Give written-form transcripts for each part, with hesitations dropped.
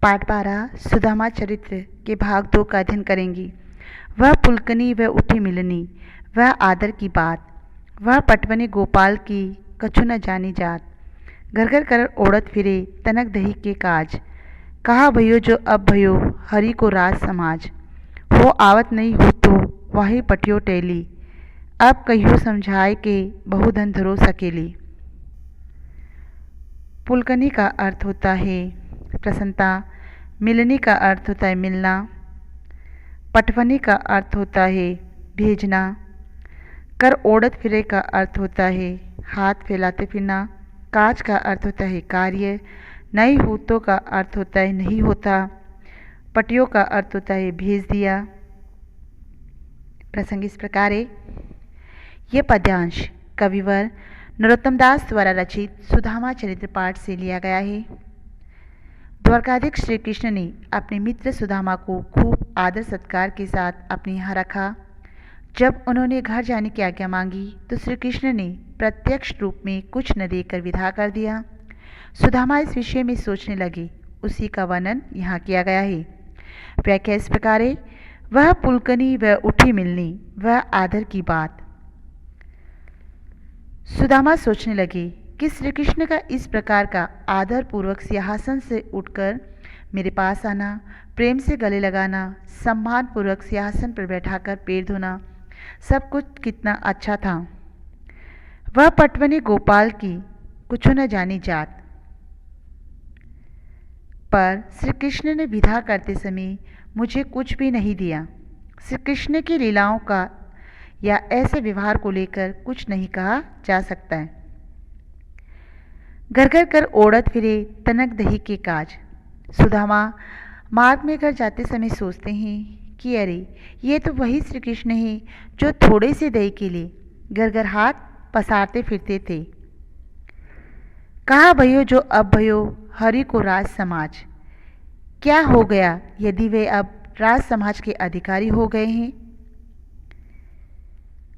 पाठ 12 सुदामा चरित्र के भाग 2 का अध्ययन करेंगी। वह पुलकनी वह उठी मिलनी, वह आदर की बात, वह पटवनी गोपाल की कछु न जानी जात। घर घर कर ओढ़त फिरे तनक दही के काज, कहा भयो जो अब भयो हरि को राज समाज। हो आवत नहीं हो तो वाही पटियो टेली, अब कहियो समझाए के बहुधन धरो सकेली। पुलकनी का अर्थ होता है प्रसन्नता, मिलनी का अर्थ होता है मिलना, पटवनी का अर्थ होता है भेजना, कर ओढ़त फिरे का अर्थ होता है हाथ फैलाते फिरना, काज का अर्थ होता है कार्य, नहीं होतों का अर्थ होता है नहीं होता, पटियों का अर्थ होता है भेज दिया। प्रसंग इस प्रकार है। यह पद्यांश कविवर नरोत्तम दास द्वारा रचित सुदामा चरित्र पाठ से लिया गया है। द्वारकाधीश श्री कृष्ण ने अपने मित्र सुदामा को खूब आदर सत्कार के साथ अपने यहाँ रखा। जब उन्होंने घर जाने की आज्ञा मांगी तो श्री कृष्ण ने प्रत्यक्ष रूप में कुछ न देकर विदा कर दिया। सुदामा इस विषय में सोचने लगे, उसी का वर्णन यहाँ किया गया है। व्याख्या इस प्रकार है। वह पुलकनी वह उठी मिलनी, वह आदर की बात। सुदामा सोचने लगे कि श्री कृष्ण का इस प्रकार का आदर पूर्वक सिंहासन से उठकर मेरे पास आना, प्रेम से गले लगाना, सम्मान पूर्वक सिंहासन पर बैठाकर पैर धोना, सब कुछ कितना अच्छा था। वह पटवनी गोपाल की कुछ न जानी जात। पर श्री कृष्ण ने विदा करते समय मुझे कुछ भी नहीं दिया। श्री कृष्ण की लीलाओं का या ऐसे व्यवहार को लेकर कुछ नहीं कहा जा सकता है। घर घर कर ओढ़त फिरे तनक दही के काज। सुदामा मार्ग में घर जाते समय सोचते हैं कि अरे ये तो वही श्री कृष्ण है जो थोड़े से दही के लिए घर घर हाथ पसारते फिरते थे। कहा भयो जो अब भयो हरि को राज समाज। क्या हो गया यदि वे अब राज समाज के अधिकारी हो गए हैं।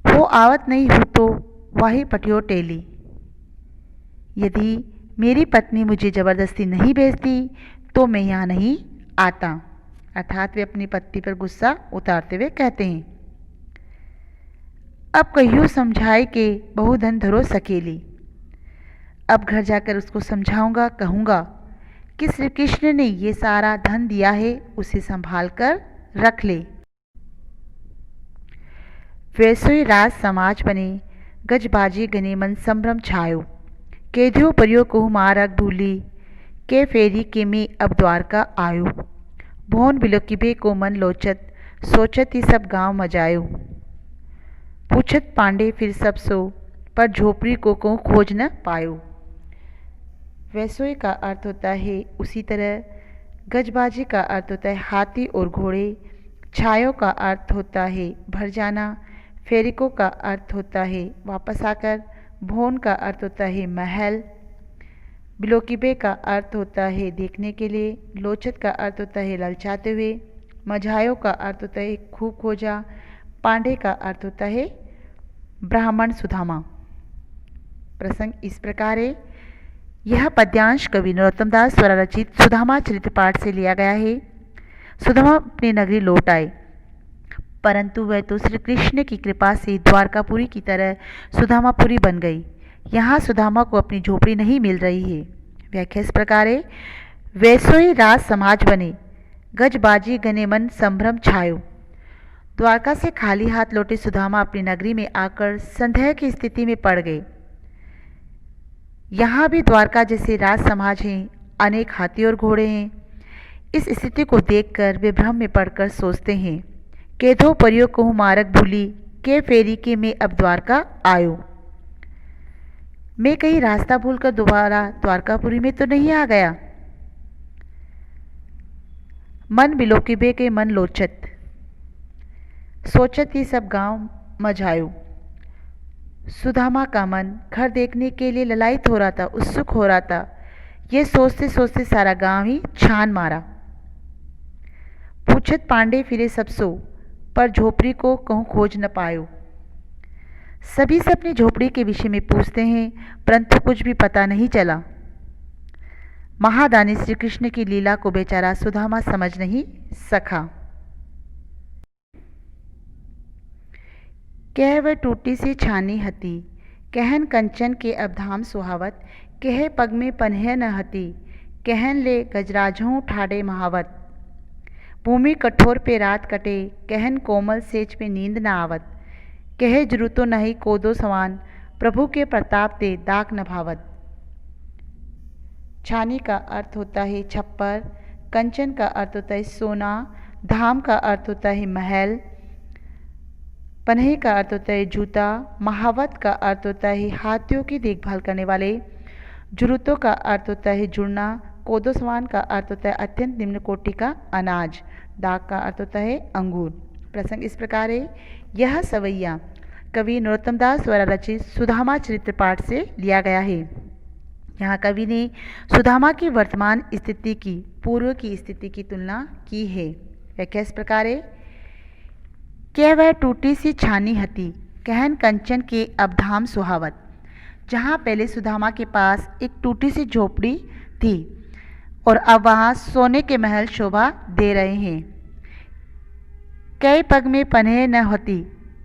वो आवत नहीं हो तो वाही पटियो टेली। यदि मेरी पत्नी मुझे ज़बरदस्ती नहीं भेजती तो मैं यहाँ नहीं आता। अर्थात वे अपनी पत्नी पर गुस्सा उतारते हुए कहते हैं, अब कहियो समझाए के बहुधन धरो सकेली। अब घर जाकर उसको समझाऊंगा, कहूँगा कि श्री कृष्ण ने ये सारा धन दिया है, उसे संभाल कर रख ले। वैसोई राज समाज बने, गजबाजी गने मन संभ्रम छायो। केधियो परियो को मारक भूली, के फेरी के में अब द्वारका आयो। भोन बिलोकिबे को मन लोचत, सोचत ही सब गांव मजायो। पूछत पांडे फिर सब सो, पर झोपड़ी को खोज न पायो। वैसोई का अर्थ होता है उसी तरह, गजबाजी का अर्थ होता है हाथी और घोड़े, छायो का अर्थ होता है भर जाना, फेरिको का अर्थ होता है वापस आकर, भोन का अर्थ होता है महल, बिलोकिबे का अर्थ होता है देखने के लिए, लोचत का अर्थ होता है ललचाते हुए, मझायो का अर्थ होता है खूब खोजा, पांडे का अर्थ होता है ब्राह्मण सुदामा। प्रसंग इस प्रकार है। यह पद्यांश कवि नरोत्तम दास द्वारा रचित सुदामा चरित्र पाठ से लिया गया है। सुदामा अपनी नगरी लौट आए, परंतु वह तो श्री कृष्ण की कृपा से द्वारकापुरी की तरह सुदामापुरी बन गई। यहाँ सुदामा को अपनी झोपड़ी नहीं मिल रही है। व्याख्या इस प्रकार है। वैसो ही राज समाज बने, गजबाजी गने मन संभ्रम छायो। द्वारका से खाली हाथ लौटे सुदामा अपनी नगरी में आकर संदेह की स्थिति में पड़ गए। यहाँ भी द्वारका जैसे राज समाज हैं, अनेक हाथी और घोड़े हैं। इस स्थिति को देखकर वे भ्रम में पड़कर सोचते हैं, केधो परियो को मारक भूली, के फेरी के में अब द्वारका आयो। मैं कहीं रास्ता भूलकर दोबारा द्वारकापुरी में तो नहीं आ गया। मन बिलोकिबे के मन लोचत, सोचत ही सब गांव मझायो। सुदामा का मन घर देखने के लिए ललायित हो रहा था, उत्सुक हो रहा था। ये सोचते सोचते सारा गांव ही छान मारा। पूछत पांडे फिरे सब सो, पर झोपड़ी को कहूँ खोज न पायो। सभी से अपनी झोपड़ी के विषय में पूछते हैं, परंतु कुछ भी पता नहीं चला। महादानी श्री कृष्ण की लीला को बेचारा सुदामा समझ नहीं सका। कह वह टूटी सी छानी हती, कहन कंचन के अबधाम सुहावत, कहे पग में पन्हे न हती, कहन ले गजराजों ठाड़े महावत। भूमि कठोर पे रात कटे, कहन कोमल सेज पे नींद न आवत, कहे जरूतो नहीं कोदो सवान, प्रभु के प्रताप ते दाग न भावत। छानी का अर्थ होता है छप्पर, कंचन का अर्थ होता है सोना, धाम का अर्थ होता है महल, पन्हे का अर्थ होता है जूता, महावत का अर्थ होता है हाथियों की देखभाल करने वाले, जुरुतों का अर्थ होता है जुड़ना, कोदोसवान का अर्थ होता है अत्यंत निम्न कोटि का अनाज, दाग का अर्थ होता है अंगूर। प्रसंग इस प्रकार है। यह सवैया कवि नरोत्तम दास द्वारा रचित सुदामा चरित्र पाठ से लिया गया है। यहाँ कवि ने सुदामा की वर्तमान स्थिति की पूर्व की स्थिति की तुलना की है। व्याख्या इस प्रकार है। कह वह टूटी सी छानी हती, कहन कंचन के अबधाम सुहावत। जहाँ पहले सुदामा के पास एक टूटी सी झोपड़ी थी और अब वहाँ सोने के महल शोभा दे रहे हैं। कई पग में पन्हे न होती,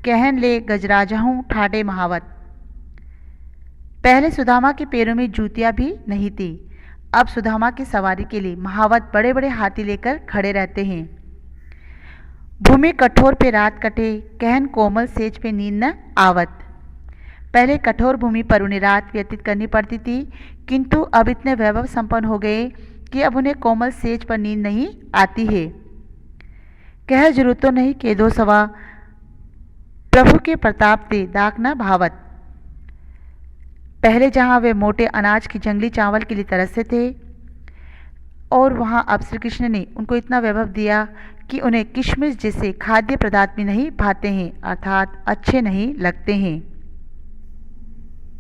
कहन ले गजराजहूँ ठाटे महावत। पहले सुदामा के पैरों में जूतियाँ भी नहीं थी, अब सुदामा की सवारी के लिए महावत बड़े बड़े हाथी लेकर खड़े रहते हैं। भूमि कठोर पे रात कटे, कहन कोमल सेज पे नींद न आवत। पहले कठोर भूमि पर उन्हें रात व्यतीत करनी पड़ती थी, किंतु अब इतने वैभव संपन्न हो गए कि अब उन्हें कोमल सेज पर नींद नहीं आती है। कह जरूरतों नहीं के दो सवा, प्रभु के प्रताप ते दाग न भावत। पहले जहाँ वे मोटे अनाज की जंगली चावल के लिए तरसते थे और वहाँ अब श्री कृष्ण ने उनको इतना वैभव दिया कि उन्हें किशमिश जैसे खाद्य पदार्थ भी नहीं भाते हैं, अर्थात अच्छे नहीं लगते हैं।